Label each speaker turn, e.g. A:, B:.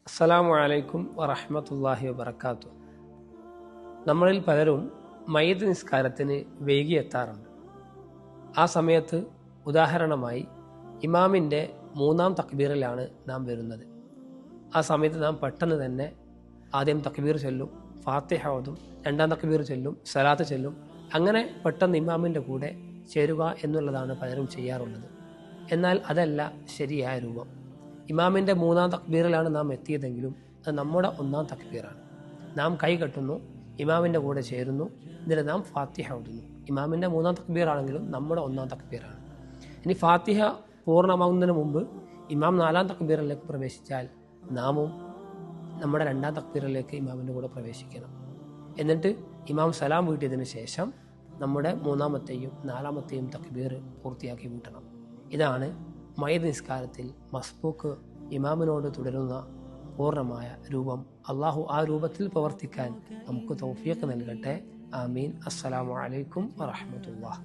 A: അസ്സലാമു അലൈക്കും വറഹ്മത്തുള്ളാഹി വബറകാതുഹു. നമ്മളിൽ പലരും മയ്യിത്ത് നിസ്കാരത്തിന് വൈകിയെത്താറുണ്ട്. ആ സമയത്ത് ഉദാഹരണമായി ഇമാമിൻ്റെ 3-ാം തക്ബീറിലാണ് നാം വരുന്നത്. ആ സമയത്ത് നാം പെട്ടെന്ന് തന്നെ ആദ്യം തക്ബീർ ചൊല്ലും, ഫാത്തിഹ ഓതും, 2-ാം തക്ബീർ ചൊല്ലും, സലാത്ത് ചൊല്ലും. അങ്ങനെ പെട്ടെന്ന് ഇമാമിൻ്റെ കൂടെ ചേരുക എന്നുള്ളതാണ് പലരും ചെയ്യാറുള്ളത്. എന്നാൽ അതല്ല ശരിയായ രൂപം. ഇമാമിൻ്റെ 3-ാം തക്ബീറിലാണ് നാം എത്തിയതെങ്കിലും അത് നമ്മുടെ 1-ാം തക്ബീറാണ്. നാം കൈ കെട്ടുന്നു, ഇമാമിൻ്റെ കൂടെ ചേരുന്നു, എന്നിട്ട് നാം ഫാത്തിഹ ഓതുന്നു. ഇമാമിൻ്റെ 3-ാം തക്ബീറാണെങ്കിലും നമ്മുടെ 1-ാം തക്ബീറാണ്. ഇനി ഫാത്തിഹ പൂർണ്ണമാകുന്നതിന് മുമ്പ് ഇമാം 4-ാം തക്ബീറിലേക്ക് പ്രവേശിച്ചാൽ നാമും നമ്മുടെ 2-ാം തക്ബീറിലേക്ക് ഇമാമിൻ്റെ കൂടെ പ്രവേശിക്കണം. എന്നിട്ട് ഇമാം സലാം വീട്ടിയതിന് ശേഷം നമ്മുടെ 3-ാമത്തെയും 4-ാമത്തെയും തക്ബീർ പൂർത്തിയാക്കി വീട്ടണം. ഇതാണ് മയ്യിത്ത് നിസ്കാരത്തിൽ മസ്ബൂക്ക് ഇമാമിനോട് തുടരുന്ന പൂർണ്ണമായ രൂപം. അള്ളാഹു ആ രൂപത്തിൽ പ്രവർത്തിക്കാൻ നമുക്ക് തൗഫീഖ് നൽകട്ടെ. ആമീൻ. അസ്സലാമു അലൈക്കും വറഹ്മത്തുള്ളാഹി.